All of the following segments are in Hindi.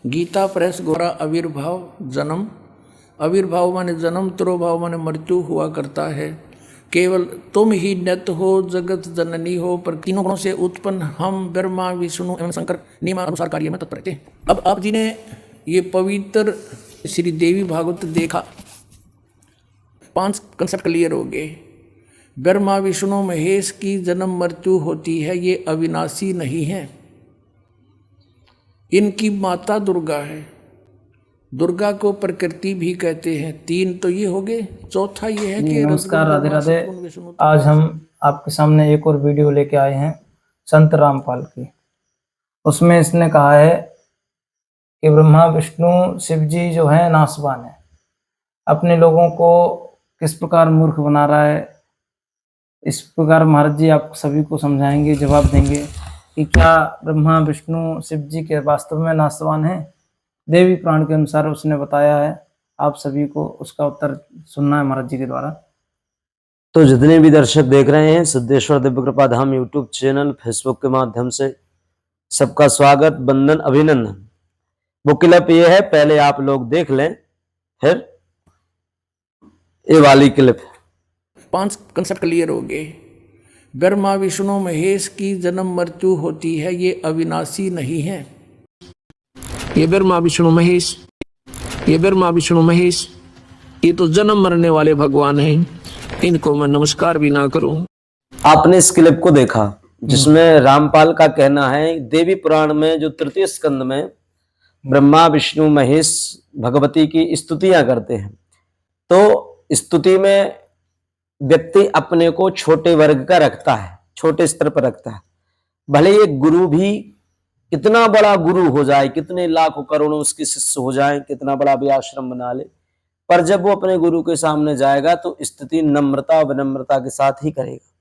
गीता प्रेस गोरा आविर्भाव जन्म। आविर्भाव माने जन्म, तिरोभाव माने मृत्यु हुआ करता है। केवल तुम ही नित्य हो, जगत जननी हो, पर तीनों गुणों से उत्पन्न हम ब्रह्मा विष्णु एवं शंकर नियमानुसार कार्य में तत्पर रहते हैं। अब आप जी ने ये पवित्र श्री देवी भागवत देखा, 5 कंसेप्ट क्लियर हो गए। ब्रह्मा विष्णु महेश की जन्म मृत्यु होती है, ये अविनाशी नहीं है। इनकी माता दुर्गा है, दुर्गा को प्रकृति भी कहते हैं। 3 तो ये हो गए, चौथा ये है कि नमस्कार, राधे राधे। आज हम आपके सामने एक और वीडियो लेके आए हैं संत रामपाल की। उसमें इसने कहा है कि ब्रह्मा विष्णु शिव जी जो है नासवान है, अपने लोगों को किस प्रकार मूर्ख बना रहा है। इस प्रकार महाराज जी आप सभी को समझाएंगे, जवाब देंगे कि क्या ब्रह्मा विष्णु शिव जी के वास्तव में नासवान है। देवी पुराण के अनुसार उसने बताया है, आप सभी को उसका उत्तर सुनना है महाराज जी के द्वारा। तो जितने भी दर्शक देख रहे हैं सिद्धेश्वर दिव्य कृपा धाम यूट्यूब चैनल, फेसबुक के माध्यम से सबका स्वागत, वंदन, अभिनंदन। वो क्लिप ये है, पहले आप लोग देख लें, फिर ये वाली क्लिप। 5 कंसेप्ट क्लियर हो गए। ब्रह्मा विष्णु महेश की जन्म मृत्यु होती है, ये अविनाशी नहीं है। ये ब्रह्मा विष्णु महेश, ये ब्रह्मा विष्णु महेश, ये तो जन्म मरने वाले भगवान हैं, इनको मैं नमस्कार भी ना करूं। आपने इस क्लिप को देखा जिसमें रामपाल का कहना है देवी पुराण में जो 3य स्कंद में ब्रह्मा विष्णु महेश भगवती की स्तुतियां करते हैं, तो स्तुति में व्यक्ति अपने को छोटे वर्ग का रखता है, छोटे स्तर पर रखता है। भले ये गुरु भी कितना बड़ा गुरु हो जाए, कितने लाखों करोड़ों उसके शिष्य हो जाएं, कितना बड़ा भी आश्रम बना ले, पर जब वो अपने गुरु के सामने जाएगा तो स्तुति नम्रता विनम्रता के साथ ही करेगा।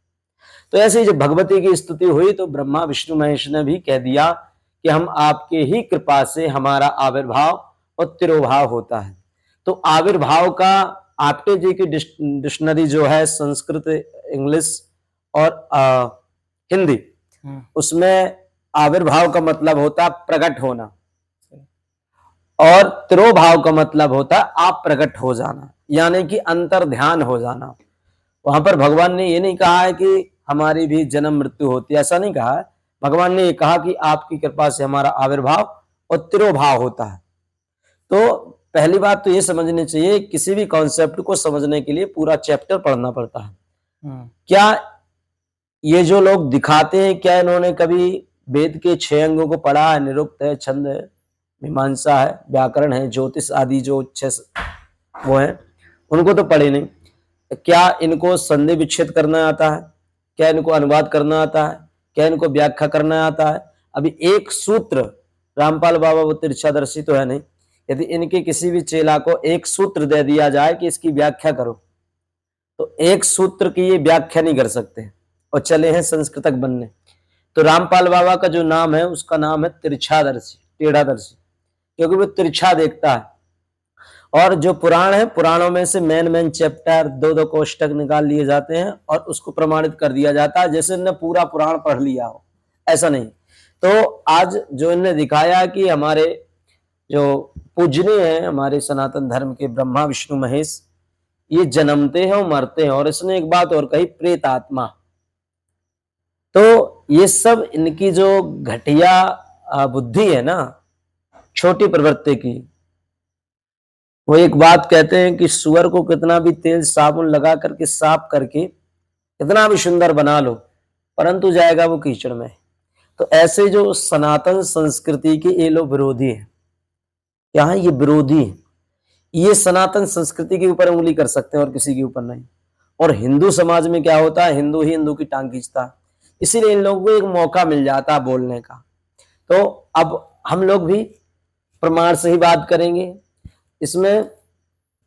तो ऐसे ही जब भगवती की स्तुति हुई तो ब्रह्मा विष्णु महेश ने भी कह दिया कि हम आपके ही कृपा से हमारा आविर्भाव और तिरोभाव होता है। तो आविर्भाव का आपटे जी की डिक्शनरी जो है संस्कृत, इंग्लिश और हिंदी, उसमें आविर्भाव का मतलब होता प्रकट होना और तिरोभाव का मतलब होता आप प्रकट हो जाना, यानी कि अंतर ध्यान हो जाना। वहां पर भगवान ने ये नहीं कहा है कि हमारी भी जन्म मृत्यु होती है, ऐसा नहीं कहा है। भगवान ने ये कहा कि आपकी कृपा से हमारा आविर्भाव और तिरोभाव होता है। तो पहली बात तो ये समझनी चाहिए, किसी भी कॉन्सेप्ट को समझने के लिए पूरा चैप्टर पढ़ना पड़ता है। क्या ये जो लोग दिखाते हैं, क्या इन्होंने कभी वेद के 6 अंगों को पढ़ा है? निरुक्त है, छंद है, मीमांसा है, व्याकरण है, ज्योतिष आदि जो 6 वो है, उनको तो पढ़े नहीं। क्या इनको संधि विच्छेद करना आता है? क्या इनको अनुवाद करना आता है? क्या इनको व्याख्या करना आता है? अभी एक सूत्र, रामपाल बाबा वो तिरछादर्शी तो है नहीं, यदि इनके किसी भी चेला को एक सूत्र दे दिया जाए कि इसकी व्याख्या करो, तो एक सूत्र की ये व्याख्या नहीं कर सकते और चले हैं संस्कृतक बनने। तो रामपाल बाबा का जो नाम है उसका नाम है तिरछादर्शी, टेढ़ादर्शी, क्योंकि वो तिरछा देखता है। और जो पुराण है, पुराणों में से मेन चैप्टर 2-2 कोष्टक निकाल लिए जाते हैं और उसको प्रमाणित कर दिया जाता है जैसे इन्होंने पूरा पुराण पढ़ लिया हो, ऐसा नहीं। तो आज जो इन्होंने दिखाया कि हमारे जो पूजनीय हैं, हमारे सनातन धर्म के ब्रह्मा विष्णु महेश, ये जन्मते हैं और मरते हैं। और इसने एक बात और कही, प्रेत आत्मा। तो ये सब इनकी जो घटिया बुद्धि है ना, छोटी प्रवृत्ति की, वो एक बात कहते हैं कि सुअर को कितना भी तेल साबुन लगा करके साफ करके कितना भी सुंदर बना लो, परंतु जाएगा वो कीचड़ में। तो ऐसे जो सनातन संस्कृति के ये लोग विरोधी हैं, क्या है? ये विरोधी है। ये सनातन संस्कृति के ऊपर उंगली कर सकते हैं और किसी के ऊपर नहीं। और हिंदू समाज में क्या होता है, हिंदू ही हिंदू की टांग खींचता है, इसीलिए इन लोगों को एक मौका मिल जाता है बोलने का। तो अब हम लोग भी प्रमाण से ही बात करेंगे। इसमें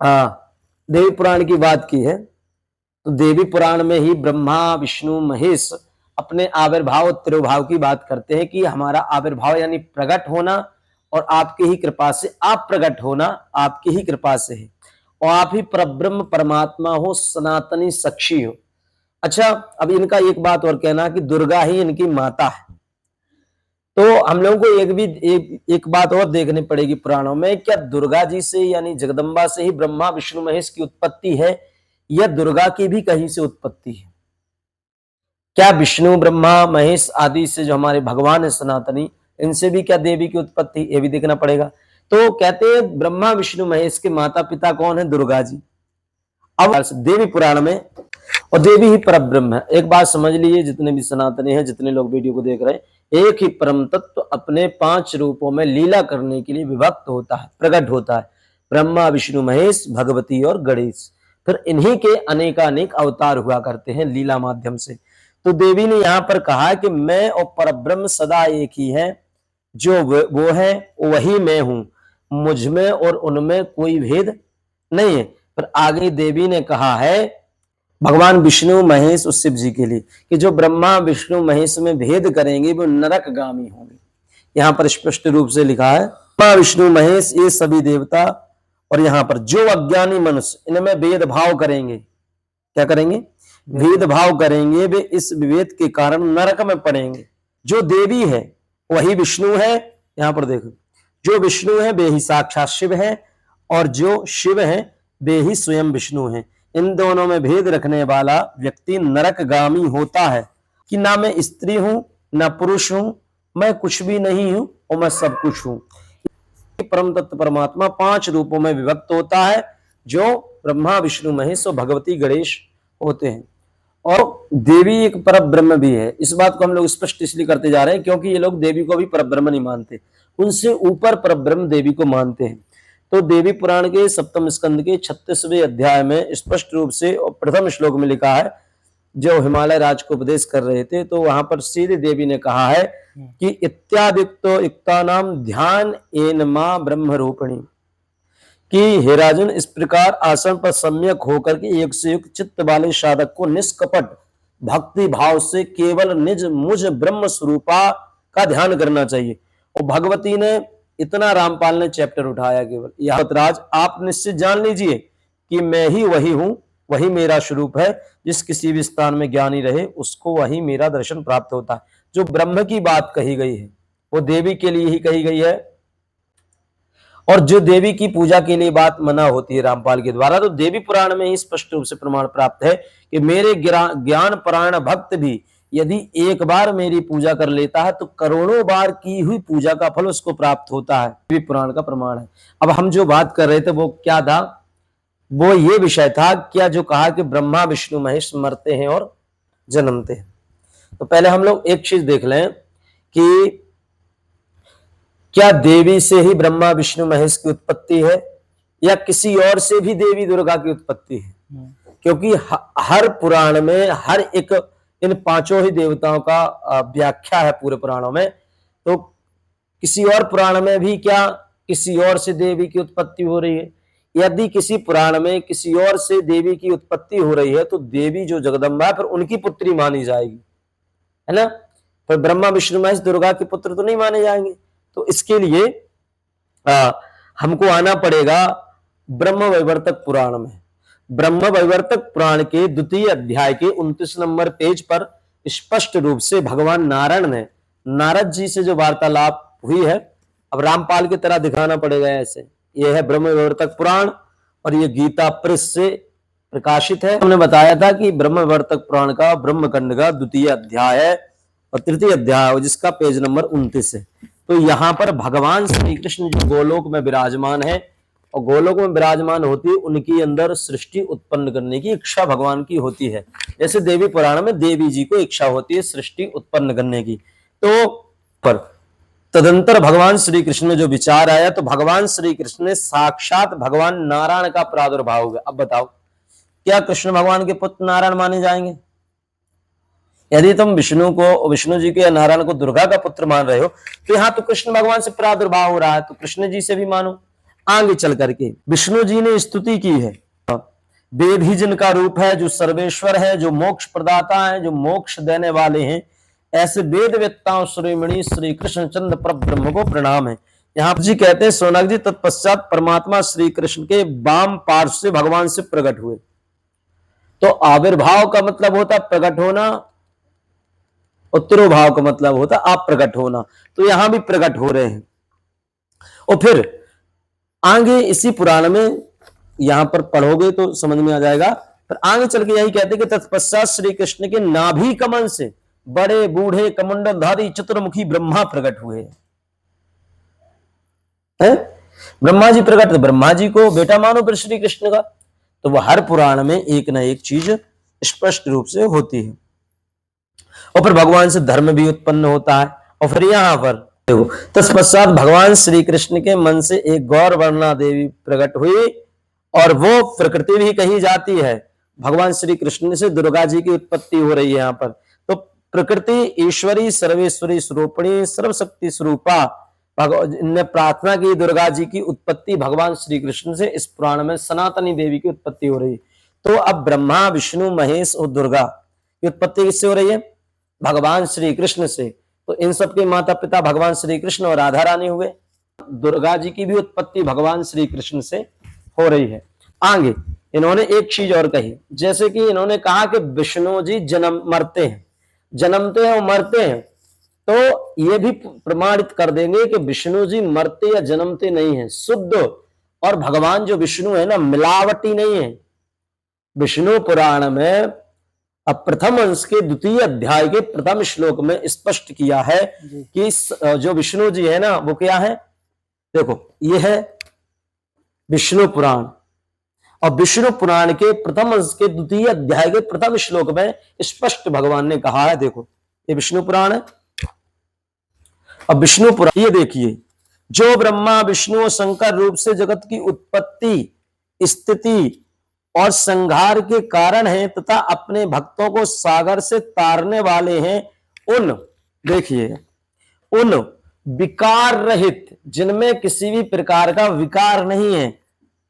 देवी पुराण की बात की है, तो देवी पुराण में ही ब्रह्मा विष्णु महेश अपने आविर्भाव तिरोभाव की बात करते हैं कि हमारा आविर्भाव यानी प्रकट होना और आपकी ही कृपा से आप प्रकट होना, आपकी ही कृपा से है, और आप ही परब्रह्म परमात्मा हो, सनातनी साक्षी हो। अच्छा, अब इनका एक बात और कहना कि दुर्गा ही इनकी माता है। तो हम लोगों को एक बात और देखनी पड़ेगी पुराणों में, क्या दुर्गा जी से यानी जगदम्बा से ही ब्रह्मा विष्णु महेश की उत्पत्ति है या दुर्गा की भी कहीं से उत्पत्ति है? क्या विष्णु ब्रह्मा महेश आदि से जो हमारे भगवान है सनातनी, इनसे भी क्या देवी की उत्पत्ति, ये भी देखना पड़ेगा। तो कहते हैं ब्रह्मा विष्णु महेश के माता पिता कौन है? दुर्गा जी। अब देवी पुराण में, और देवी ही परब्रह्म है। एक बात समझ लीजिए, जितने भी सनातनी हैं, जितने लोग वीडियो को देख रहे हैं, एक ही परम तत्व अपने 5 रूपों में लीला करने के लिए विभक्त होता है, प्रकट होता है। ब्रह्मा विष्णु महेश, भगवती और गणेश, फिर इन्हीं के अनेकानेक अवतार हुआ करते हैं लीला माध्यम से। तो देवी ने यहाँ पर कहा कि मैं और परब्रह्म सदा एक ही है, जो वो है वही मैं हूं, मुझ में और उनमें कोई भेद नहीं है। पर आगे देवी ने कहा है भगवान विष्णु महेश और शिव जी के लिए कि जो ब्रह्मा विष्णु महेश में भेद करेंगे वो नरकगामी होंगे। यहां पर स्पष्ट रूप से लिखा है ब्रह्मा विष्णु महेश ये सभी देवता, और यहां पर जो अज्ञानी मनुष्य इनमें भेदभाव करेंगे, क्या करेंगे? भेदभाव करेंगे, वे इस विभेद के कारण नरक में पड़ेंगे। जो देवी है वही विष्णु है, यहां पर देखो, जो विष्णु है वे ही साक्षात शिव है, और जो शिव है वे ही स्वयं विष्णु है। इन दोनों में भेद रखने वाला व्यक्ति नरकगामी होता है कि ना मैं स्त्री हूं ना पुरुष हूं, मैं कुछ भी नहीं हूं और मैं सब कुछ हूं। परम तत्व परमात्मा 5 रूपों में विभक्त होता है, जो ब्रह्मा विष्णु महेश और भगवती गणेश होते हैं। और देवी एक परब्रह्म भी है। इस बात को हम लोग स्पष्ट इसलिए करते जा रहे हैं क्योंकि ये लोग देवी को भी परब्रह्म नहीं मानते, उनसे ऊपर परब्रह्म देवी को मानते हैं। तो देवी पुराण के 7वें स्कंद के 36वें अध्याय में स्पष्ट रूप से और प्रथम श्लोक में लिखा है, जो हिमालय राज को उपदेश कर रहे थे, तो वहां पर सीधे देवी ने कहा है कि इत्यादिक्तो युक्तानाम ध्यान एन मां ब्रह्म रूपिणी, कि हे राजन इस प्रकार आसन पर सम्यक होकर के एक से युक्त चित्त वाले साधक को निष्कपट भक्ति भाव से केवल निज मुझ ब्रह्म स्वरूपा का ध्यान करना चाहिए। और भगवती ने इतना, रामपाल ने चैप्टर उठाया केवल, यह राज आप निश्चित जान लीजिए कि मैं ही वही हूं, वही मेरा स्वरूप है। जिस किसी भी स्थान में ज्ञानी रहे उसको वही मेरा दर्शन प्राप्त होता है। जो ब्रह्म की बात कही गई है वो देवी के लिए ही कही गई है, और जो देवी की पूजा के लिए बात मना होती है रामपाल के द्वारा, तो देवी पुराण में ही स्पष्ट रूप से प्रमाण प्राप्त है कि मेरे ज्ञान परायण भक्त भी यदि एक बार मेरी पूजा कर लेता है तो करोड़ों बार की हुई पूजा का फल उसको प्राप्त होता है। देवी पुराण का प्रमाण है। अब हम जो बात कर रहे थे वो क्या था? वो ये विषय था, क्या जो कहा कि ब्रह्मा विष्णु महेश मरते हैं और जन्मते हैं। तो पहले हम लोग एक चीज देख लें कि क्या देवी से ही ब्रह्मा विष्णु महेश की उत्पत्ति है या किसी और से भी देवी दुर्गा की उत्पत्ति है? क्योंकि हर पुराण में हर एक इन 5 ही देवताओं का व्याख्या है पूरे पुराणों में। तो किसी और पुराण में भी क्या किसी और से देवी की उत्पत्ति हो रही है? यदि किसी पुराण में किसी और से देवी की उत्पत्ति हो रही है तो देवी जो जगदम्बा है फिर उनकी पुत्री मानी जाएगी, है ना? फिर ब्रह्मा विष्णु महेश दुर्गा के पुत्र तो नहीं माने जाएंगे। तो इसके लिए हमको आना पड़ेगा ब्रह्म वैवर्तक पुराण में। ब्रह्म वैवर्तक पुराण के 2 अध्याय के 29 नंबर पेज पर स्पष्ट रूप से भगवान नारायण ने नारद जी से जो वार्तालाप हुई है, अब रामपाल की तरह दिखाना पड़ेगा ऐसे। यह है ब्रह्म वैवर्तक पुराण और ये गीता प्रेस से प्रकाशित है। हमने बताया था कि ब्रह्म वैवर्तक पुराण का ब्रह्मकांड का 2 अध्याय है और 3 अध्याय जिसका पेज नंबर 29 है। तो यहाँ पर भगवान श्री कृष्ण जो गोलोक में विराजमान है और गोलोक में विराजमान होती है, उनकी अंदर सृष्टि उत्पन्न करने की इच्छा भगवान की होती है। जैसे देवी पुराण में देवी जी को इच्छा होती है सृष्टि उत्पन्न करने की। तो पर तदंतर भगवान श्री कृष्ण में जो विचार आया तो भगवान श्री कृष्ण ने साक्षात भगवान नारायण का प्रादुर्भाव हुआ। अब बताओ क्या कृष्ण भगवान के पुत्र नारायण माने जाएंगे? यदि तुम विष्णु जी के या नारायण को दुर्गा का पुत्र मान रहे हो तो यहाँ तो कृष्ण भगवान से प्रादुर्भाव हो रहा है, तो कृष्ण जी से भी मानो। आगे चल करके विष्णु जी ने स्तुति की है, वेद ही जिनका रूप है, जो सर्वेश्वर है, जो मोक्ष प्रदाता है, जो मोक्ष देने वाले हैं, ऐसे वेद वेत्ताओं श्रीमणि श्री कृष्ण चंद्र परब्रह्म को प्रणाम है। यहाँ जी कहते हैं सोनक जी तत्पश्चात परमात्मा श्री कृष्ण के वाम पार्श्व से भगवान से प्रकट हुए। तो आविर्भाव का मतलब होता प्रकट होना, और तिरोभाव का मतलब होता आप प्रकट होना, तो यहां भी प्रकट हो रहे हैं। और फिर आगे इसी पुराण में यहां पर पढ़ोगे तो समझ में आ जाएगा, पर आगे चल के यही कहते हैं कि तत्पश्चात श्री कृष्ण के नाभि कमल से बड़े बूढ़े कमंडलधारी चतुर्मुखी ब्रह्मा प्रकट हुए हैं। ब्रह्मा जी प्रकट, तो ब्रह्मा जी को बेटा मानो फिर श्री कृष्ण का, तो वह हर पुराण में एक ना एक चीज स्पष्ट रूप से होती है। और फिर भगवान से धर्म भी उत्पन्न होता है। और फिर यहां पर देखो, तत्पश्चात भगवान श्री कृष्ण के मन से एक गौर वर्णा देवी प्रकट हुई, और वो प्रकृति भी कही जाती है। भगवान श्री कृष्ण से दुर्गा जी की उत्पत्ति हो रही है यहाँ पर। तो प्रकृति ईश्वरी सर्वेश्वरी स्वरूपिणी सर्वशक्ति स्वरूपा ने प्रार्थना की दुर्गा जी की उत्पत्ति भगवान श्री कृष्ण से। इस पुराण में सनातनी देवी की उत्पत्ति हो रही है। तो अब ब्रह्मा विष्णु महेश और दुर्गा की उत्पत्ति किससे हो रही है? भगवान श्री कृष्ण से। तो इन सबके माता पिता भगवान श्री कृष्ण और राधा रानी हुए। दुर्गा जी की भी उत्पत्ति भगवान श्री कृष्ण से हो रही है। आगे इन्होंने एक चीज और कही, जैसे कि इन्होंने कहा कि विष्णु जी जन्म मरते हैं, जन्मते हैं और मरते हैं, तो ये भी प्रमाणित कर देंगे कि विष्णु जी मरते या जन्मते नहीं है, शुद्ध। और भगवान जो विष्णु है ना, मिलावटी नहीं है। विष्णु पुराण में प्रथम अंश के द्वितीय अध्याय के प्रथम श्लोक में स्पष्ट किया है कि जो विष्णु जी है ना, वो क्या है? देखो, ये है विष्णु पुराण, और विष्णु पुराण के प्रथम अंश के द्वितीय अध्याय के प्रथम श्लोक में स्पष्ट भगवान ने कहा है। देखो, ये विष्णु पुराण है। अब विष्णु पुराण ये देखिए, जो ब्रह्मा विष्णु और शंकर रूप से जगत की उत्पत्ति, स्थिति और संहार के कारण हैं तथा अपने भक्तों को सागर से तारने वाले हैं, उन देखिए उन विकार रहित, जिनमें किसी भी प्रकार का विकार नहीं है,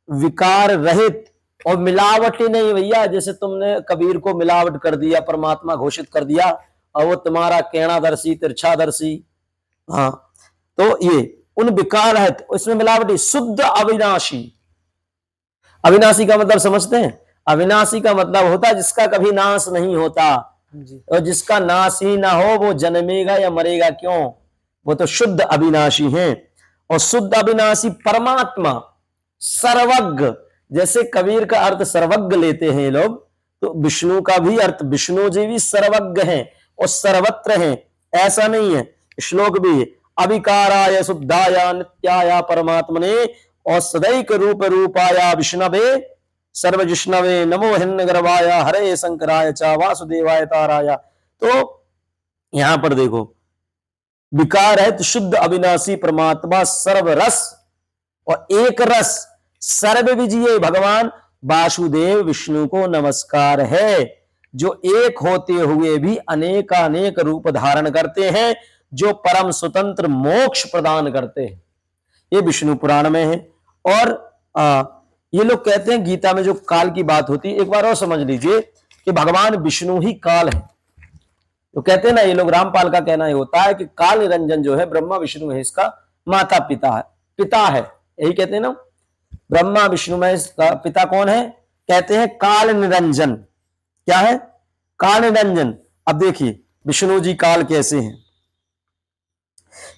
विकार रहित और मिलावटी नहीं भैया। जैसे तुमने कबीर को मिलावट कर दिया, परमात्मा घोषित कर दिया, और वो तुम्हारा केणादर्शी तिरछादर्शी। हाँ, तो ये उन विकार रहित, इसमें मिलावटी, शुद्ध अविनाशी। अविनाशी का मतलब समझते हैं? अविनाशी का मतलब होता है जिसका कभी नाश नहीं होता, और जिसका नाश ही ना हो वो जन्मेगा या मरेगा क्यों? वो तो शुद्ध अविनाशी हैं। और शुद्ध अविनाशी परमात्मा सर्वज्ञ, जैसे कबीर का अर्थ सर्वज्ञ लेते हैं लोग, तो विष्णु का भी अर्थ, विष्णु जी भी सर्वज्ञ हैं और सर्वत्र हैं, ऐसा नहीं है। श्लोक भी अविकाराय शुद्धाय नित्याय परमात्मने और सदैक रूप रूपाय विष्णवे सर्वजिष्णवे नमो हिन्नगर्भाय हरे शंकराय च वासुदेवाय ताराय। तो यहां पर देखो, विकार है तो शुद्ध अविनाशी परमात्मा सर्वरस और एक रस सर्व विजय भगवान वासुदेव विष्णु को नमस्कार है, जो एक होते हुए भी अनेकानेक रूप धारण करते हैं, जो परम स्वतंत्र मोक्ष प्रदान करते हैं। ये विष्णु पुराण में है। और ये लोग कहते हैं गीता में जो काल की बात होती है, एक बार और समझ लीजिए कि भगवान विष्णु ही काल है। तो कहते हैं ना ये लोग, रामपाल का कहना ये होता है कि काल निरंजन जो है ब्रह्मा विष्णु है, इसका माता पिता है, पिता है, यही कहते हैं ना। ब्रह्मा विष्णु में इसका पिता कौन है? कहते हैं काल निरंजन। क्या है? काल निरंजन। अब देखिए विष्णु जी काल कैसे हैं,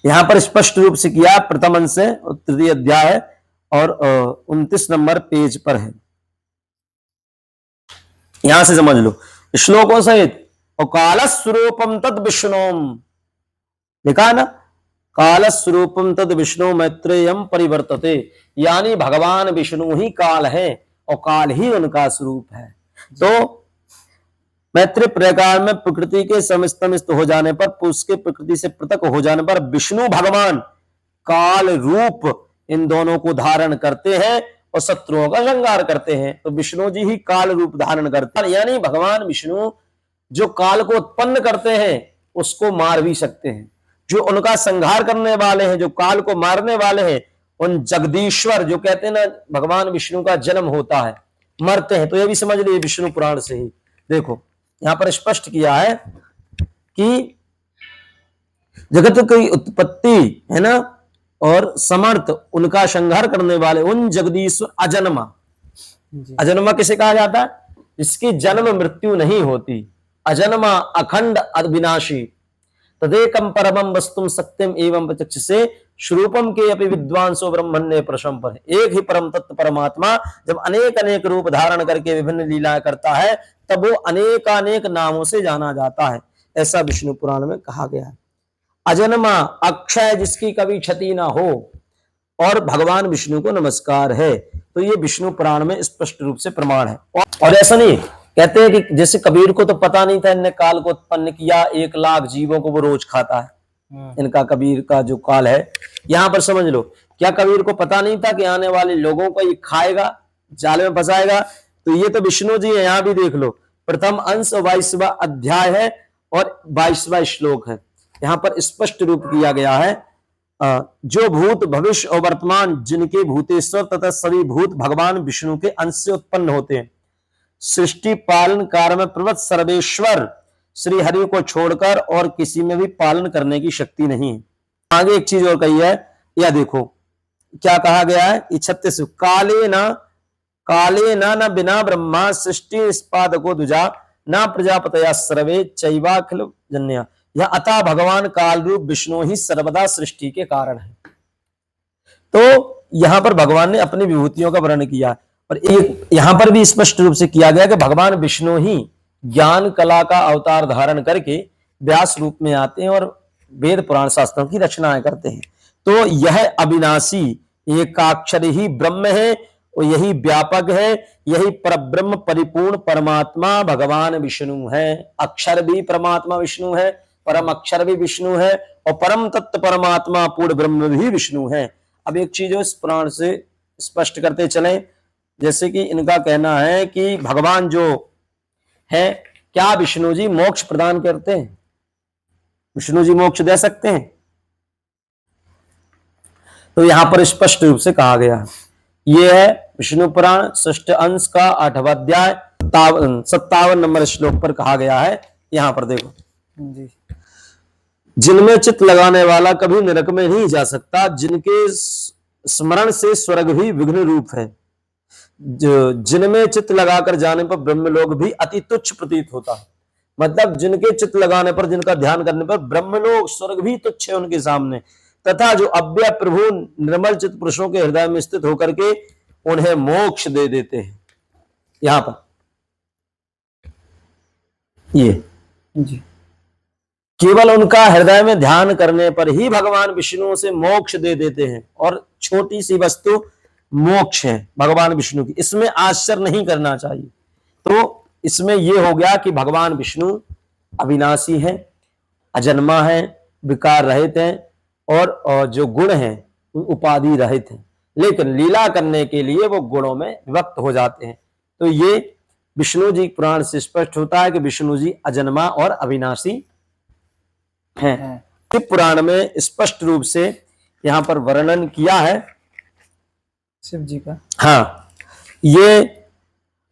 यहां पर स्पष्ट रूप से किया, प्रथम अंश से तृतीय अध्याय है और 29 नंबर पेज पर है, यहां से समझ लो श्लोकों सहित। और कालस्वरूपम तद विष्णुम, लिखा है ना, कालस्वरूपम तद विष्णु मैत्रेयम परिवर्तते, यानी भगवान विष्णु ही काल है और काल ही उनका स्वरूप है। तो मैत्रेय प्रकार में प्रकृति के समस्त हो जाने पर, पुरुष के प्रकृति से पृथक हो जाने पर विष्णु भगवान काल रूप इन दोनों को धारण करते हैं और शत्रुओं का संहार करते हैं। तो विष्णु जी ही काल रूप धारण करते हैं, यानी भगवान विष्णु जो काल को उत्पन्न करते हैं उसको मार भी सकते हैं, जो उनका संहार करने वाले हैं, जो काल को मारने वाले हैं, उन जगदीश्वर जो कहते हैं ना, भगवान विष्णु का जन्म होता है, मरते हैं। तो ये भी समझ लीजिए विष्णु पुराण से ही। देखो यहां पर स्पष्ट किया है कि जगत की उत्पत्ति है ना और समर्थ, उनका संहार करने वाले उन जगदीश्वर अजन्मा। अजन्मा किसे कहा जाता है? जिसकी जन्म मृत्यु नहीं होती, अजन्मा अखंड अविनाशी, तदेकम परमम वस्तुम सत्यम एवं प्रत्यक्षसे स्वरूपम के अपि विद्वांसो ब्रह्मण्य प्रशंपर। एक ही परम तत्व परमात्मा जब अनेक अनेक रूप धारण करके विभिन्न लीलाएं करता है तब वो अनेकानेक नामों से जाना जाता है, ऐसा विष्णु पुराण में कहा गया है। अजन्मा अक्षय जिसकी कभी क्षति ना हो और भगवान विष्णु को नमस्कार है, तो ये विष्णु पुराण में स्पष्ट रूप से प्रमाण है। और ऐसा नहीं कहते हैं कि जैसे कबीर को तो पता नहीं था इनने काल को उत्पन्न किया, 1,00,000 जीवों को वो रोज खाता है, इनका कबीर का जो काल है, यहां पर समझ लो क्या कबीर को पता नहीं था कि आने वाले लोगों को ये खाएगा, जाल में फंसाएगा? तो ये तो विष्णु जी है, यहां भी देख लो, प्रथम अंश 22वां अध्याय है और 22वां श्लोक है। यहां पर स्पष्ट रूप किया गया है, जो भूत भविष्य और वर्तमान जिनके भूतेश्वर तथा सभी भूत भगवान विष्णु के अंश से उत्पन्न होते हैं, सृष्टि पालन कार्य में प्रवृत्त सर्वेश्वर श्री हरि को छोड़कर और किसी में भी पालन करने की शक्ति नहीं है। आगे एक चीज और कही है, यह देखो क्या कहा गया है, 36 काले न बिना ब्रह्मा सृष्टि निष्पादको दुजा न प्रजापतया सर्वे चैवाखिल जन्या। यह अतः भगवान काल रूप विष्णु ही सर्वदा सृष्टि के कारण है। तो यहां पर भगवान ने अपनी विभूतियों का वर्णन किया और एक यहां पर भी स्पष्ट रूप से किया गया कि भगवान विष्णु ही ज्ञान कला का अवतार धारण करके व्यास रूप में आते हैं और वेद पुराण शास्त्रों की रचनाएं करते हैं। तो यह अविनाशी एकाक्षर ही ब्रह्म है और यही व्यापक है, यही परब्रह्म परिपूर्ण परमात्मा भगवान विष्णु है। अक्षर भी परमात्मा विष्णु है, परम अक्षर भी विष्णु है और परम तत्व परमात्मा पूर्ण ब्रह्म भी विष्णु है। अब एक चीज इस पुराण से स्पष्ट करते चले, जैसे कि इनका कहना है कि भगवान जो है, क्या विष्णु जी मोक्ष प्रदान करते हैं? विष्णु जी मोक्ष दे सकते हैं? तो यहां पर स्पष्ट रूप से कहा गया, यह है विष्णु पुराण षष्ठ अंश का 8वां अध्याय 57 नंबर श्लोक पर कहा गया है। यहां पर देखो जी। जिनमें चित्त लगाने वाला कभी नरक में नहीं जा सकता, जिनके स्मरण से स्वर्ग भी विघ्न रूप है, जिनमें चित्त लगाकर जाने पर ब्रह्मलोक भी अति तुच्छ प्रतीत होता है। मतलब जिनके चित्त लगाने पर, जिनका ध्यान करने पर ब्रह्मलोक स्वर्ग भी तुच्छ है उनके सामने, तथा जो अव्यय प्रभु निर्मल चित्त पुरुषों के हृदय में स्थित होकर के उन्हें मोक्ष दे देते हैं। यहां पर ये जी। केवल उनका हृदय में ध्यान करने पर ही भगवान विष्णु से मोक्ष दे देते हैं और छोटी सी वस्तु मोक्ष है भगवान विष्णु की, इसमें आश्चर्य नहीं करना चाहिए। तो इसमें यह हो गया कि भगवान विष्णु अविनाशी है, अजन्मा है, विकार रहित हैं और जो गुण हैं उपाधि रहित हैं, लेकिन लीला करने के लिए वो गुणों में विभक्त हो जाते हैं। तो ये विष्णु जी पुराण से स्पष्ट होता है कि विष्णु जी अजन्मा और अविनाशी हैं। शिव पुराण में स्पष्ट रूप से यहां पर वर्णन किया है शिव जी का। हाँ, ये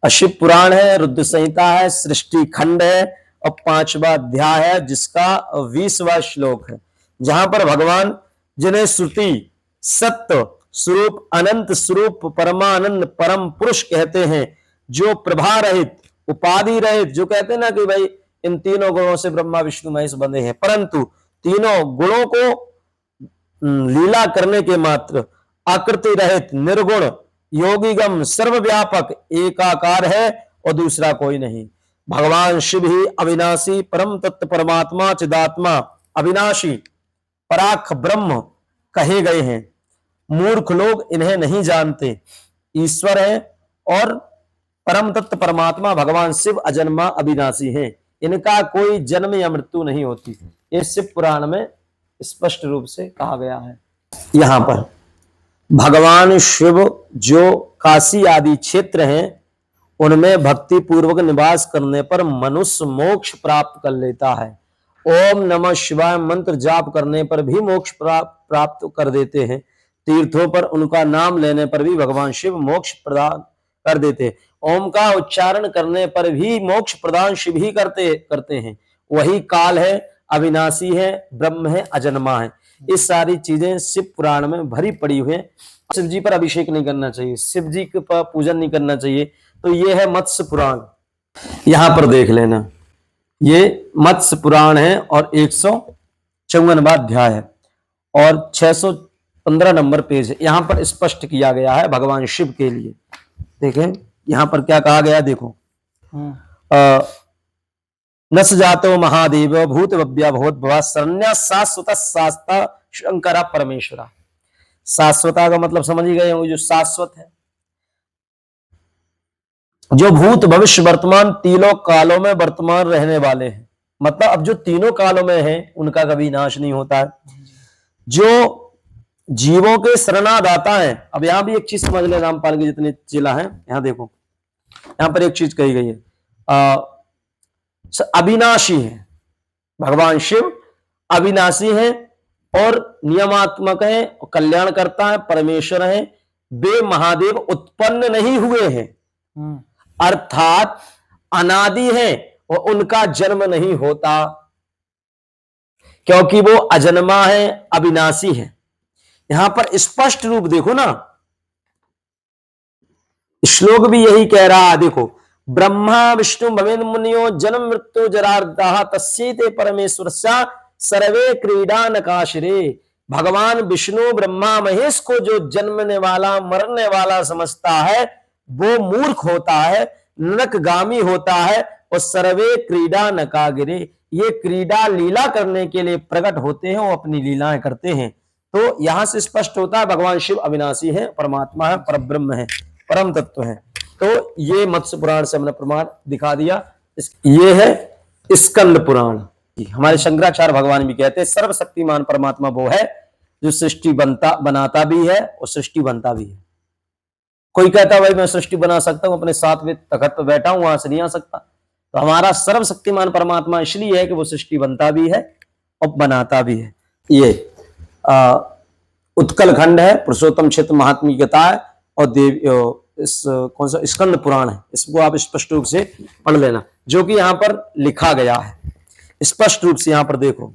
शिव पुराण है, रुद्र संहिता है, सृष्टि खंड है और 5वां अध्याय है जिसका 20वां श्लोक है, जहां पर भगवान जिन्हें श्रुति सत्य स्वरूप अनंत स्वरूप परमानंद परम पुरुष कहते हैं, जो प्रभा रहित उपाधि रहित, जो कहते हैं ना कि भाई इन तीनों गुणों से ब्रह्मा विष्णु महेश बंधे हैं, परंतु तीनों गुणों को लीला करने के मात्र आकृति रहित निर्गुण योगीगम सर्वव्यापक एकाकार है और दूसरा कोई नहीं। भगवान शिव ही अविनाशी परम तत्व परमात्मा चिदात्मा अविनाशी पराख ब्रह्म कहे गए हैं। मूर्ख लोग इन्हें नहीं जानते। ईश्वर है और परम तत्व परमात्मा भगवान शिव अजन्मा अविनाशी हैं, इनका कोई जन्म या मृत्यु नहीं होती। ये शिव पुराण में स्पष्ट रूप से कहा गया है। यहां पर भगवान शिव जो काशी आदि क्षेत्र हैं उनमें भक्ति पूर्वक निवास करने पर मनुष्य मोक्ष प्राप्त कर लेता है। ओम नमः शिवाय मंत्र जाप करने पर भी मोक्ष प्राप्त कर देते हैं। तीर्थों पर उनका नाम लेने पर भी भगवान शिव मोक्ष प्रदान कर देते हैं। ओम का उच्चारण करने पर भी मोक्ष प्रदान शिव ही करते हैं। वही काल है, अविनाशी है, ब्रह्म है, अजन्मा है। इस सारी चीजें शिव पुराण में भरी पड़ी हुई हैं। शिव जी पर अभिषेक नहीं करना चाहिए, शिव जी का पूजन नहीं करना चाहिए। तो ये है मत्स्य पुराण, यहां पर देख लेना, ये मत्स्य पुराण है और 54वां अध्याय है और 615 नंबर पेज है। यहां पर स्पष्ट किया गया है भगवान शिव के लिए। देखें यहां पर क्या कहा गया, देखो न स जातो महादेव भूत भव्या भूत भवा शरण्य शाश्वत शास्ता शंकरा परमेश्वरा। शाश्वता का मतलब समझ ही गए होंगे, जो शाश्वत है, जो भूत भविष्य वर्तमान तीनों कालों में वर्तमान रहने वाले हैं। मतलब अब जो तीनों कालों में हैं उनका कभी नाश नहीं होता है। जो जीवों के शरणादाता हैं, अब यहां भी एक चीज समझ ले, रामपाल के जितने चेला हैं, यहां देखो यहां पर एक चीज कही गई है, अविनाशी है भगवान शिव, अविनाशी है और नियमात्मक है, कल्याण करता है, परमेश्वर है। वे महादेव उत्पन्न नहीं हुए हैं, अर्थात अनादि है और उनका जन्म नहीं होता, क्योंकि वो अजन्मा है, अविनाशी है। यहां पर स्पष्ट रूप देखो ना, श्लोक भी यही कह रहा है। देखो ब्रह्मा विष्णु भवेन मुनियो जन्म मृत्यु जरार्दः तस्यैते परमेश्वरस्य सर्वे क्रीडा नकाशिरे। भगवान विष्णु ब्रह्मा महेश को जो जन्मने वाला मरने वाला समझता है वो मूर्ख होता है, नरकगामी होता है और सर्वे क्रीडा नकागिरे। ये क्रीडा लीला करने के लिए प्रकट होते हैं, वो अपनी लीलाएं करते हैं। तो यहां से स्पष्ट होता है भगवान शिव अविनाशी है, परमात्मा है, परब्रह्म है, परम तत्व है। तो ये मत्स्य पुराण से हमने प्रमाण दिखा दिया। ये है स्कंद पुराण। हमारे शंकराचार्य भगवान भी कहते हैं सर्वशक्तिमान परमात्मा वो है जो सृष्टि बनाता भी है और सृष्टि बनता भी है। कोई कहता है भाई मैं सृष्टि बना सकता हूं, अपने 7वें तखत पर बैठा हूं, वहां से नहीं आ सकता। तो हमारा सर्वशक्तिमान परमात्मा इसलिए है कि वो सृष्टि बनता भी है और बनाता भी है। ये उत्कल खंड है, पुरुषोत्तम क्षेत्र महात्म्य की कथा है और देव इस कौन सा स्कंद पुराण है, इसको आप स्पष्ट रूप से पढ़ लेना, जो कि यहां पर लिखा गया है स्पष्ट रूप से। यहां पर देखो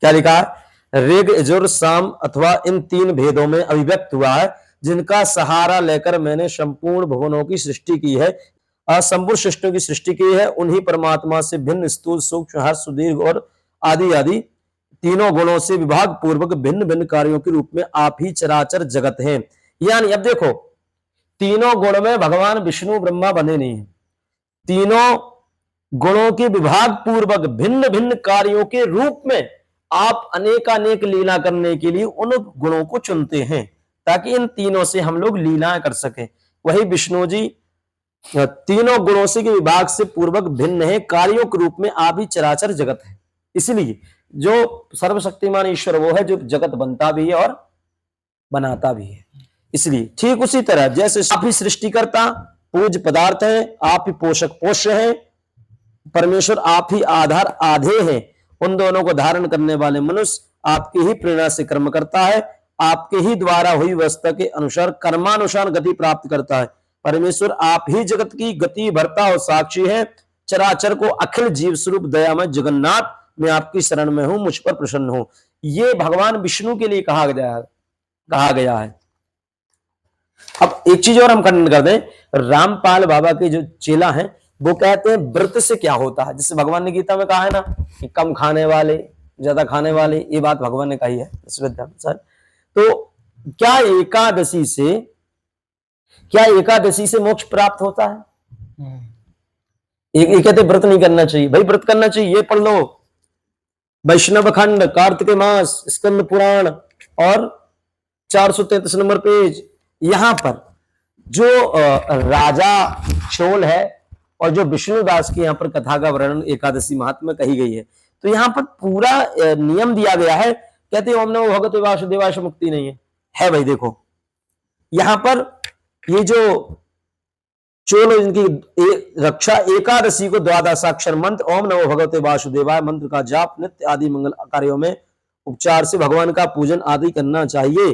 क्या लिखा है, ऋग यजुर साम अथवा इन 3 भेदों में अभिव्यक्त हुआ है, जिनका सहारा लेकर मैंने संपूर्ण भुवनों की सृष्टि की है, संपूर्ण सृष्टियों की सृष्टि की है। उन्हीं परमात्मा से भिन्न स्थूल सूक्ष्म हर्ष सुदीर्घ और आदि आदि तीनों गुणों से विभाग पूर्वक भिन्न भिन्न कार्यों के रूप में आप ही चराचर जगत हैं। यानी अब देखो तीनों गुण में भगवान विष्णु ब्रह्मा बने नहीं है, तीनों गुणों के विभाग पूर्वक भिन्न भिन्न कार्यों के रूप में आप अनेकानेक लीला करने के लिए उन गुणों को चुनते हैं, ताकि इन तीनों से हम लोग लीलाएं कर सकें। वही विष्णु जी तीनों गुणों से के विभाग से पूर्वक भिन्न है, कार्यों के रूप में आप ही चराचर जगत है। इसलिए जो सर्वशक्तिमान ईश्वर वो है जो जगत बनता भी है और बनाता भी है। इसलिए ठीक उसी तरह जैसे आप ही सृष्टिकर्ता पूज्य पदार्थ है, आप ही पोषक पोष्य है, परमेश्वर आप ही आधार आधे हैं, उन दोनों को धारण करने वाले मनुष्य आपकी ही प्रेरणा से कर्म करता है, आपके ही द्वारा हुई व्यवस्था के अनुसार कर्मानुसार गति प्राप्त करता है। परमेश्वर आप ही जगत की गति भरता और साक्षी है। चराचर को अखिल जीव स्वरूप दयामय जगन्नाथ, मैं आपकी शरण में हूं, मुझ पर प्रसन्न हो। ये भगवान विष्णु के लिए कहा गया है। अब एक चीज और हम खंडन कर दें, रामपाल बाबा के जो चेला हैं वो कहते हैं व्रत से क्या होता है। जैसे भगवान ने गीता में कहा है ना कि कम खाने वाले ज्यादा खाने वाले, ये बात भगवान ने कही है सर। तो क्या एकादशी से मोक्ष प्राप्त होता है? एक कहते व्रत नहीं करना चाहिए, भाई व्रत करना चाहिए। ये पढ़ लो वैष्णव खंड, कार्तिक मास, स्कंद पुराण और 433 नंबर पेज। यहां पर जो राजा चोल है और जो विष्णुदास की यहाँ पर कथा का वर्णन एकादशी महात्म्य कही गई है, तो यहाँ पर पूरा नियम दिया गया है। कहते हैं ओम नमो भगवते वासुदेवाय मुक्ति नहीं है भाई। देखो यहां पर ये जो चोल इनकी रक्षा एकादशी को द्वादशाक्षर मंत्र ओम नमो भगवते वासुदेवाय मंत्र का जाप नित्य आदि मंगल कार्यों में उपचार से भगवान का पूजन आदि करना चाहिए।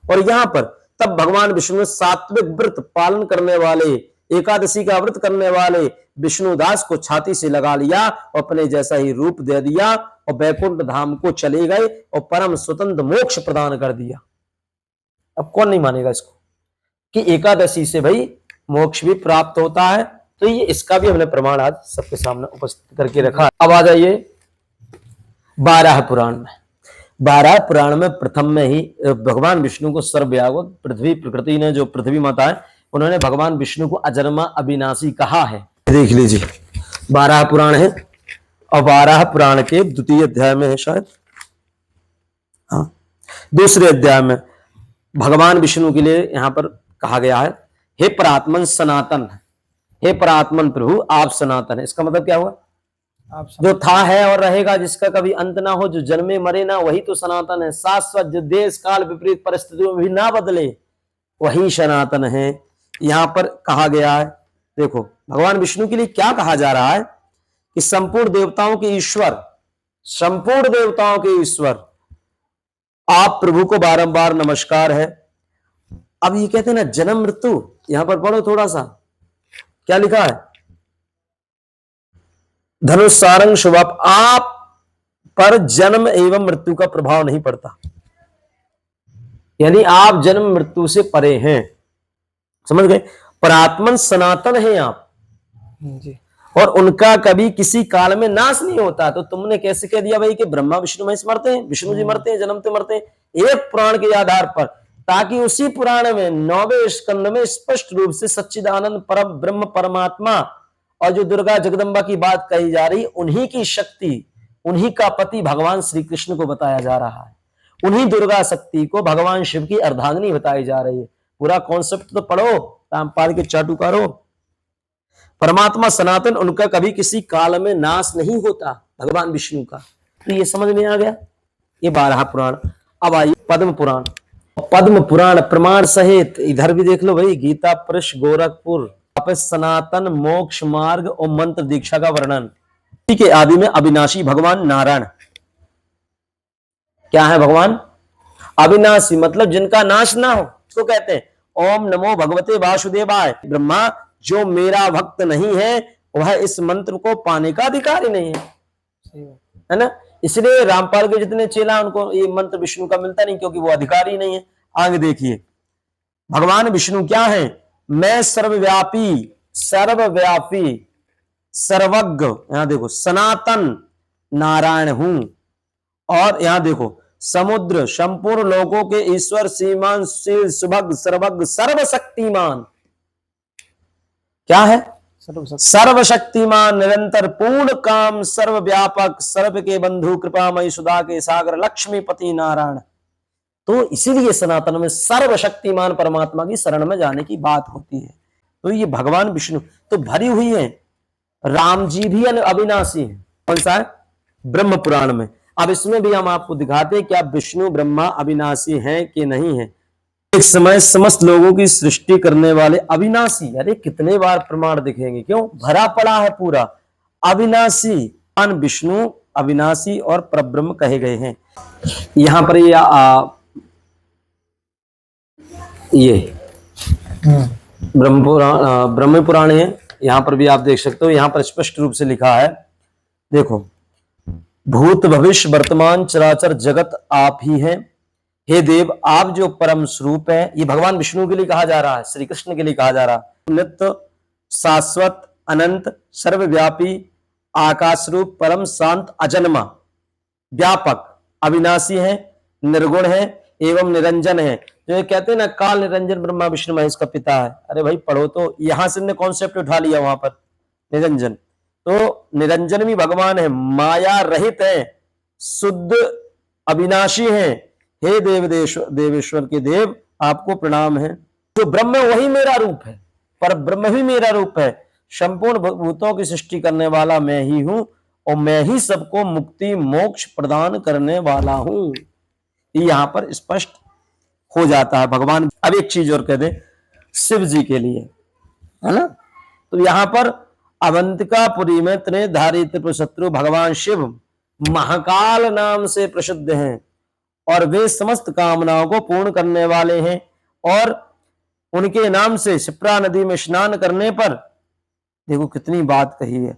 और यहां पर तब भगवान विष्णु ने सात्विक व्रत पालन करने वाले, एकादशी का व्रत करने वाले विष्णुदास को छाती से लगा लिया और अपने जैसा ही रूप दे दिया और वैकुंठ धाम को चले गए और परम स्वतंत्र मोक्ष प्रदान कर दिया। अब कौन नहीं मानेगा इसको कि एकादशी से भाई मोक्ष भी प्राप्त होता है। तो ये इसका भी हमने प्रमाण आज सबके सामने उपस्थित करके रखा। अब आ जाइए 12 पुराण में। 12 पुराण में प्रथम में ही भगवान विष्णु को सर्वव्यापक पृथ्वी प्रकृति ने, जो पृथ्वी माता है, उन्होंने भगवान विष्णु को अजन्मा अविनाशी कहा है। देख लीजिए 12 पुराण है और 12 पुराण के द्वितीय अध्याय में है शायद, हाँ दूसरे अध्याय में भगवान विष्णु के लिए यहां पर कहा गया है, हे परात्मन सनातन, हे परात्मन प्रभु आप सनातन है। इसका मतलब क्या हुआ? आप जो था है और रहेगा, जिसका कभी अंत ना हो, जो जन्मे मरे ना, वही तो सनातन है। शाश्वत, जो देश काल विपरीत परिस्थितियों में भी ना बदले, वही सनातन है। यहां पर कहा गया है, देखो भगवान विष्णु के लिए क्या कहा जा रहा है कि संपूर्ण देवताओं के ईश्वर, संपूर्ण देवताओं के ईश्वर आप प्रभु को बारंबार नमस्कार है। अब ये कहते हैं ना जन्म मृत्यु, यहां पर पढ़ो थोड़ा सा, क्या लिखा है? धनुष सारंग शुभप, आप पर जन्म एवं मृत्यु का प्रभाव नहीं पड़ता, यानी आप जन्म मृत्यु से परे हैं। समझ गए? परात्मन सनातन है आप जी। और उनका कभी किसी काल में नाश नहीं होता। तो तुमने कैसे कह दिया भाई कि ब्रह्मा विष्णु महेश मरते हैं, विष्णु जी मरते हैं, जन्मते मरते हैं, एक पुराण के आधार पर, ताकि उसी पुराण में 9वें स्कंद में स्पष्ट रूप से सच्चिदानंद परम ब्रह्म परमात्मा और जो दुर्गा जगदम्बा की बात कही जा रही, उन्हीं की शक्ति, उन्हीं का पति भगवान श्री कृष्ण को बताया जा रहा है, उन्हीं दुर्गा शक्ति को भगवान शिव की अर्धांगिनी बताई जा रही है। पूरा कॉन्सेप्ट तो पढ़ो रामपाल के चाटुकारों। परमात्मा सनातन, उनका कभी किसी काल में नाश नहीं होता, भगवान विष्णु का। तो ये समझ में आ गया, ये 12 पुराण। अब आइए पद्म पुराण। पद्म पुराण प्रमाण सहित, इधर भी देख लो भाई, गीता पृष्ठ गोरखपुर, सनातन मोक्ष मार्ग और मंत्र दीक्षा का वर्णन। के आदि में अविनाशी भगवान नारायण क्या है? भगवान अविनाशी, मतलब जिनका नाश ना हो, उसको कहते हैं ओम नमो भगवते वासुदेवाय। ब्रह्मा, जो मेरा भक्त नहीं है वह इस मंत्र को पाने का अधिकारी नहीं है ना। इसलिए रामपाल के जितने चेला, उनको ये मंत्र विष्णु का मिलता नहीं, क्योंकि वो अधिकारी नहीं है। आगे देखिए भगवान विष्णु क्या है? मैं सर्वव्यापी, सर्वव्यापी, सर्वज्ञ, यहां देखो सनातन नारायण हूं। और यहां देखो समुद्र, संपूर्ण लोगों के ईश्वर, सीमान, सुभग, सर्वज्ञ, सर्वशक्तिमान। क्या है? सर्वशक्तिमान, निरंतर, पूर्ण काम, सर्वव्यापक, सर्व के बंधु, कृपामयी, सुधा के सागर, लक्ष्मीपति नारायण। तो इसीलिए सनातन में सर्वशक्तिमान परमात्मा की शरण में जाने की बात होती है। तो ये भगवान विष्णु तो भरी हुई है। राम जी भी अविनाशी है। कौन सा है? ब्रह्म पुराण में। अब इसमें भी हम आपको दिखाते हैं कि आप विष्णु ब्रह्मा अविनाशी हैं कि नहीं है। एक समय समस्त लोगों की सृष्टि करने वाले अविनाशी, अरे कितने बार प्रमाण दिखेंगे, क्यों भरा पड़ा है पूरा। अविनाशी विष्णु अविनाशी और परब्रह्म कहे गए हैं। यहां पर ये ब्रह्म पुराण है, यहां पर भी आप देख सकते हो। यहां पर स्पष्ट रूप से लिखा है, देखो, भूत भविष्य वर्तमान चराचर जगत आप ही हैं। हे देव, आप जो परम स्वरूप है, ये भगवान विष्णु के लिए कहा जा रहा है, श्री कृष्ण के लिए कहा जा रहा है। नित्य, शाश्वत, अनंत, सर्वव्यापी, आकाश रूप, परम शांत, अजन्मा, व्यापक, अविनाशी है, निर्गुण है एवं निरंजन है। जो ये कहते हैं ना काल निरंजन ब्रह्मा विष्णु महेश का पिता है। अरे भाई पढ़ो तो, यहां से ने कॉन्सेप्ट उठा लिया वहां पर निरंजन। तो निरंजन भी भगवान है, माया रहित है, शुद्ध अविनाशी है। हे देवेश्वर के देव, आपको प्रणाम है। तो ब्रह्म वही मेरा रूप है, पर ब्रह्म भी मेरा रूप है। संपूर्ण भूतों की सृष्टि करने वाला मैं ही हूं और मैं ही सबको मुक्ति मोक्ष प्रदान करने वाला हूं। यहां पर स्पष्ट हो जाता है भगवान। अब एक चीज और कह दे, शिव जी के लिए, है ना। तो यहां पर अवंतिकापुरी में त्रिधारी त्रिपुर शत्रु भगवान शिव महाकाल नाम से प्रसिद्ध हैं और वे समस्त कामनाओं को पूर्ण करने वाले हैं। और उनके नाम से शिप्रा नदी में स्नान करने पर, देखो कितनी बात कही है,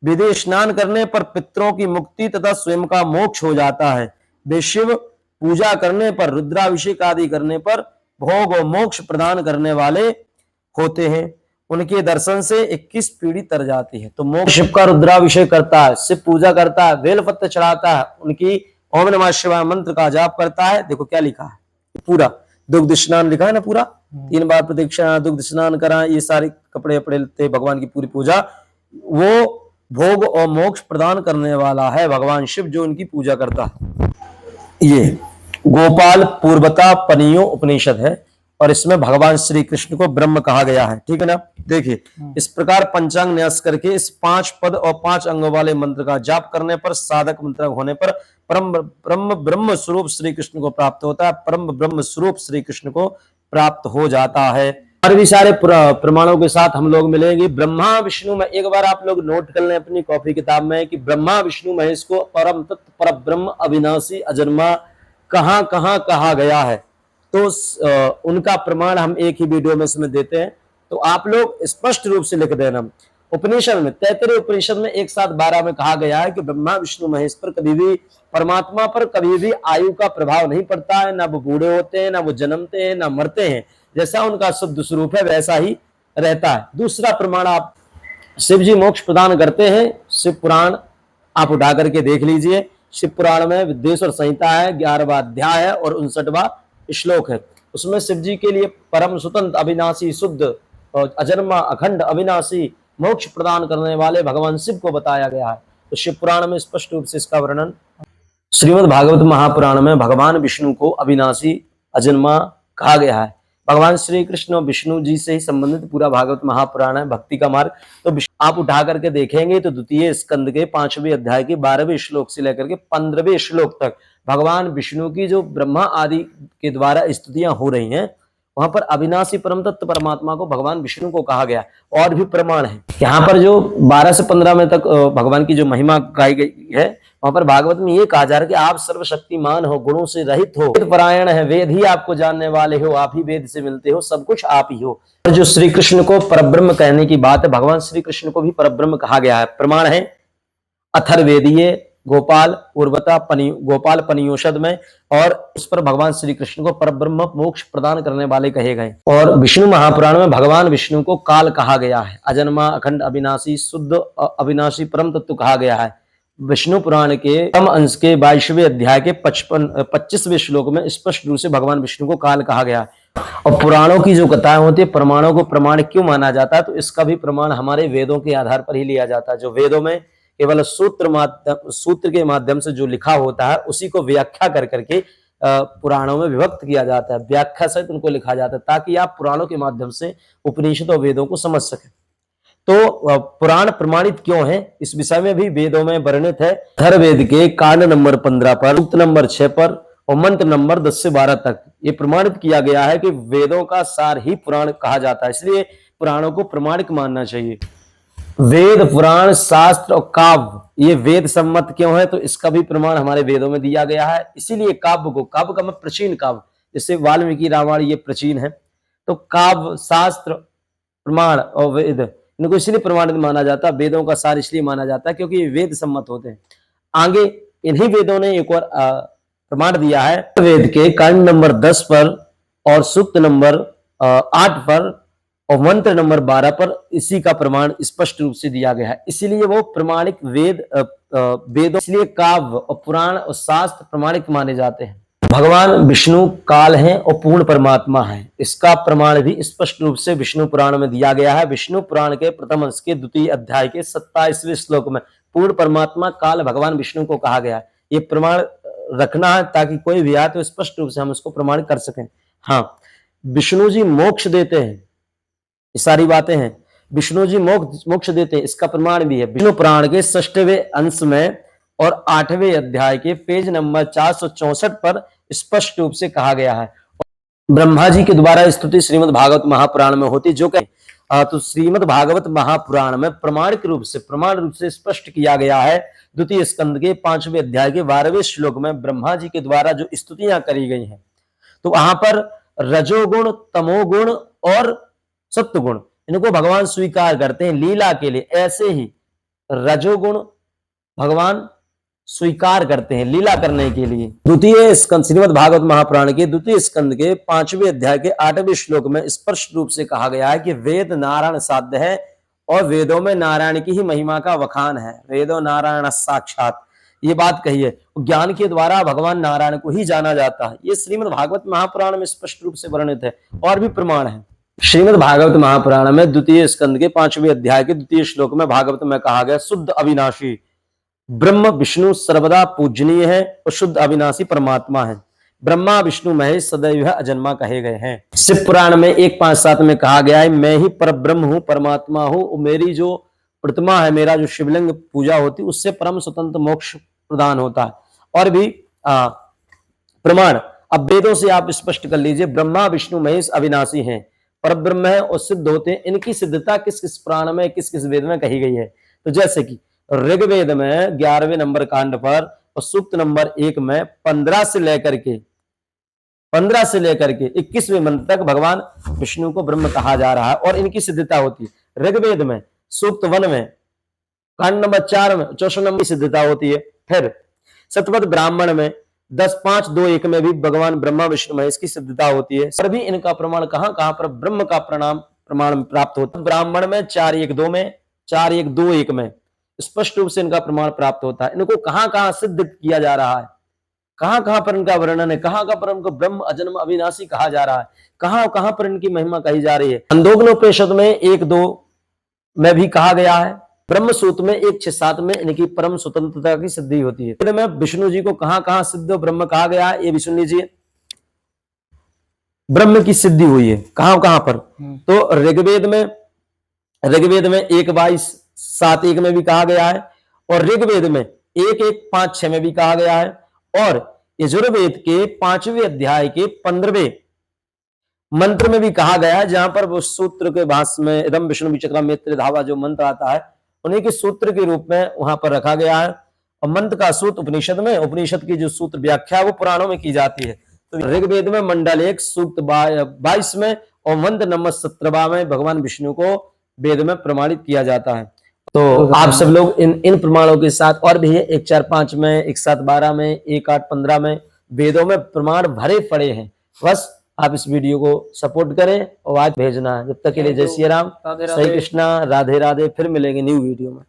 विधि स्नान करने पर पितरों की मुक्ति तथा स्वयं का मोक्ष हो जाता है। वे शिव पूजा करने पर, रुद्राभिषेक आदि करने पर भोग और मोक्ष प्रदान करने वाले होते हैं। उनके दर्शन से 21 पीढ़ी तर जाती है। तो मोक्ष शिव का रुद्राभिषेक करता है, शिव पूजा करता है, बेलपत्र चढ़ाता है, उनकी ओम नमः शिवाय मंत्र का जाप करता है, देखो क्या लिखा है पूरा, दुग्ध स्नान लिखा है ना पूरा, 3 बार प्रदक्षिणा, दुग्ध स्नान करा, ये सारे कपड़े वपड़े लेते, भगवान की पूरी पूजा, वो भोग और मोक्ष प्रदान करने वाला है भगवान शिव, जो उनकी पूजा करता है। ये गोपाल पूर्वता पनियो उपनिषद है और इसमें भगवान श्री कृष्ण को ब्रह्म कहा गया है, ठीक है ना। देखिए इस प्रकार पंचांग न्यास करके इस 5 पद और 5 अंगों वाले मंत्र का जाप करने पर, साधक मंत्र होने पर परम ब्रह्म स्वरूप श्री कृष्ण को प्राप्त होता है, परम ब्रह्म स्वरूप श्री कृष्ण को प्राप्त हो जाता है। और भी सारे प्रमाणों के साथ हम लोग मिलेंगे। ब्रह्मा विष्णु में एक बार आप लोग नोट कर लें अपनी कॉपी किताब में कि ब्रह्मा विष्णु महेश को परम तत्व पर ब्रह्म अविनाशी अजन्मा कहां कहां कहा गया है, तो उनका प्रमाण हम एक ही वीडियो में इसमें देते हैं, तो आप लोग स्पष्ट रूप से लिख देना। उपनिषद में 33 उपनिषद में एक साथ 12 में कहा गया है कि ब्रह्मा विष्णु महेश पर कभी भी, परमात्मा पर कभी भी आयु का प्रभाव नहीं पड़ता है, ना वो बूढ़े होते हैं, ना वो जन्मते हैं, ना मरते हैं, जैसा उनका शुद्ध स्वरूप है वैसा ही रहता है। दूसरा प्रमाण, आप शिव जी मोक्ष प्रदान करते हैं, शिव पुराण आप उठा करके देख लीजिए, शिव पुराण में विद्वेश्वर संहिता है, 11वां अध्याय है और 59वां श्लोक है। उसमें शिव जी के लिए परम स्वतंत्र अविनाशी शुद्ध और अजन्मा अखंड अविनाशी मोक्ष प्रदान करने वाले भगवान शिव को बताया गया है। तो शिव पुराण में स्पष्ट रूप से इसका वर्णन, श्रीमद् भागवत महापुराण में भगवान विष्णु को अविनाशी अजन्मा कहा गया है। भगवान श्री कृष्ण और विष्णु जी से ही संबंधित पूरा भागवत महापुराण है, भक्ति का मार्ग। तो आप उठा करके देखेंगे तो द्वितीय स्कंद के 5वें अध्याय के 12वें श्लोक से लेकर के 15वें श्लोक तक भगवान विष्णु की जो ब्रह्मा आदि के द्वारा स्तुतियां हो रही हैं, वहां पर अविनाशी परम तत्व परमात्मा को भगवान विष्णु को कहा गया। और भी प्रमाण है यहाँ पर, जो 12 से 15 में तक भगवान की जो महिमा गाई गई है, वहां पर भागवत में ये कहा जा रहा है कि आप सर्वशक्तिमान हो, गुणों से रहित हो, वेद परायण है, वेद ही आपको जानने वाले हो, आप ही वेद से मिलते हो, सब कुछ आप ही हो। और जो श्री कृष्ण को परब्रह्म कहने की बात है, भगवान श्री कृष्ण को भी परब्रह्म कहा गया है। प्रमाण है अथर्ववेदीय गोपाल पूर्वता गोपाल पनियोषद में, और उस पर भगवान श्री कृष्ण को परब्रह्म मोक्ष प्रदान करने वाले कहे गए। और विष्णु महापुराण में भगवान विष्णु को काल कहा गया है, अजन्मा अखंड अविनाशी शुद्ध अविनाशी परम तत्व कहा गया है। विष्णु पुराण के प्रथम अंश के 22वें अध्याय के 25वें श्लोक में स्पष्ट रूप से भगवान विष्णु को काल कहा गया है। और पुराणों की जो कथाएं होती है, प्रमाणों को प्रमाण क्यों माना जाता है, तो इसका भी प्रमाण हमारे वेदों के आधार पर ही लिया जाता है। जो वेदों में केवल सूत्र के माध्यम से जो लिखा होता है, उसी को व्याख्या कर करके पुराणों में विभक्त किया जाता है, व्याख्या सहित उनको लिखा जाता है, ताकि आप पुराणों के माध्यम से उपनिषद और वेदों को समझ सकें। तो पुराण प्रमाणित क्यों है, इस विषय में भी वेदों में वर्णित है। अथर्ववेद के कांड नंबर 15 पर, सूक्त नंबर 6 पर और मंत्र नंबर 10 से 12 तक ये प्रमाणित किया गया है कि वेदों का सार ही पुराण कहा जाता है, इसलिए पुराणों को प्रमाणिक मानना चाहिए। वेद पुराण शास्त्र और काव्य ये वेद सम्मत क्यों है, तो इसका भी प्रमाण हमारे वेदों में दिया गया है। इसीलिए काव्य को, काव्य का मतलब प्राचीन काव्य, जैसे वाल्मीकि रामायण ये प्राचीन है, तो काव्य शास्त्र प्रमाण और वेद इनको इसलिए प्रमाणित माना जाता है, वेदों का सार इसलिए माना जाता है क्योंकि ये वेद सम्मत होते हैं। आगे इन्हीं वेदों ने एक और प्रमाण दिया है, वेद के कांड नंबर 10 पर और सूक्त नंबर 8 पर और मंत्र नंबर 12 पर इसी का प्रमाण स्पष्ट रूप से दिया गया है। इसीलिए वो प्रमाणिक वेदों, इसलिए काव्य और पुराण और शास्त्र प्रमाणिक माने जाते हैं। भगवान विष्णु काल हैं और पूर्ण परमात्मा है, इसका प्रमाण भी स्पष्ट रूप से विष्णु पुराण में दिया गया है। विष्णु पुराण के प्रथम अंश के 2 अध्याय के 27वें श्लोक में पूर्ण परमात्मा काल भगवान विष्णु को कहा गया है। ये प्रमाण रखना है ताकि कोई भी आए तो स्पष्ट रूप से हम उसको प्रमाण कर सकें। हाँ, विष्णु जी मोक्ष देते हैं, ये सारी बातें हैं, विष्णु जी मोक्ष देते हैं, इसका प्रमाण भी है। विष्णु पुराण के 6वें अंश में और 8वें अध्याय के पेज नंबर 464 पर स्पष्ट रूप से कहा गया है। ब्रह्मा जी के द्वारा स्तुति श्रीमद् भागवत महापुराण में होती, जो कहे तो श्रीमद् भागवत महापुराण में प्रमाण रूप से स्पष्ट किया गया है। द्वितीय स्कंद के 5वें अध्याय के 12वें श्लोक में ब्रह्मा जी के द्वारा जो स्तुतियां करी गई हैं, तो वहां पर रजोगुण, तमोगुण और सत्वगुण इनको भगवान स्वीकार करते हैं लीला के लिए। ऐसे ही रजोगुण भगवान स्वीकार करते हैं लीला करने के लिए। द्वितीय स्कंद श्रीमद् भागवत महापुराण के द्वितीय स्कंद के 5वें अध्याय के 8वें श्लोक में स्पष्ट रूप से कहा गया है कि वेद नारायण साध्य है और वेदों में नारायण की ही महिमा का वखान है। वेदो नारायण साक्षात, ये बात कही है। ज्ञान के द्वारा भगवान नारायण को ही जाना जाता है। ये श्रीमद् भागवत महापुराण में स्पष्ट रूप से वर्णित है और भी प्रमाण है। श्रीमद् भागवत महापुराण में द्वितीय स्कंद के 5वें अध्याय के द्वितीय श्लोक में भागवत में कहा गया, शुद्ध अविनाशी ब्रह्म विष्णु सर्वदा पूजनीय है और शुद्ध अविनाशी परमात्मा है। ब्रह्मा विष्णु महेश सदैव अजन्मा कहे गए हैं। शिव पुराण में 1:5-7 में कहा गया है, मैं ही पर ब्रह्म हूं, परमात्मा हूं। मेरी जो प्रतिमा है, मेरा जो शिवलिंग पूजा होती है, उससे परम स्वतंत्र मोक्ष प्रदान होता है। और भी प्रमाण अब वेदों से आप स्पष्ट कर लीजिए, ब्रह्मा विष्णु महेश अविनाशी हैं, पर ब्रह्म है और सिद्ध होते हैं। इनकी सिद्धता किस किस पुराण में, किस किस वेद में कही गई है? तो जैसे कि ऋग्वेद में 11वें नंबर कांड पर और सूक्त नंबर 1 में 15 से लेकर के 21वें मंत्र तक भगवान विष्णु को ब्रह्म कहा जा रहा है और इनकी सिद्धता होती है। ऋग्वेद में सूक्त 1 में कांड नंबर 4 में 64 नंबर की सिद्धता होती है। फिर सतपथ ब्राह्मण में 10:5-2:1 में भी भगवान ब्रह्मा विष्णु महेश की सिद्धता होती है। सभी इनका प्रमाण कहां पर ब्रह्म का प्रमाण प्राप्त होता है। ब्राह्मण में 4:1-2 में 4:1-2:1 में स्पष्ट रूप से इनका प्रमाण प्राप्त होता है। इनको कहां सिद्ध किया जा रहा है, कहां पर इनका वर्णन है, कहां पर इनको ब्रह्म अजन्म अविनाशी कहा जा रहा है, कहां पर इनकी महिमा कही जा रही है। छंदोग्नोपनिषद में 1-2 में भी कहा गया है। ब्रह्म सूत्र में 1:6-7 में इनकी परम स्वतंत्रता की सिद्धि होती है। में विष्णु जी को कहां सिद्ध ब्रह्म कहा गया है, ये भी सुन लीजिए। ब्रह्म की सिद्धि हुई है कहां पर? तो ऋग्वेद में 1:22-7:1 में भी कहा गया है और ऋग्वेद में 1:1-5-6 में भी कहा गया है और यजुर्वेद के 5वें अध्याय के 15वें मंत्र में भी कहा गया है, जहां पर वो सूत्र के भाष्य में इदम विष्णु विचक्रम मैत्री धावा जो मंत्र आता है, उन्हीं के सूत्र के रूप में वहां पर रखा गया है। और मंत्र का सूत्र उपनिषद में, उपनिषद की जो सूत्र व्याख्या वो पुराणों में की जाती है। तो ऋग्वेद में मंडल 1 सूक्त 22 में और मंत्र नंबर 17 में भगवान विष्णु को वेद में प्रमाणित किया जाता है। तो आप सब लोग इन प्रमाणों के साथ और भी है 1:4-5 में, 1:7-12 में, 1:8-15 में वेदों में प्रमाण भरे पड़े हैं। बस आप इस वीडियो को सपोर्ट करें और आज भेजना है। जब तक के लिए जय श्री राम, श्री कृष्णा, राधे राधे। फिर मिलेंगे न्यू वीडियो में।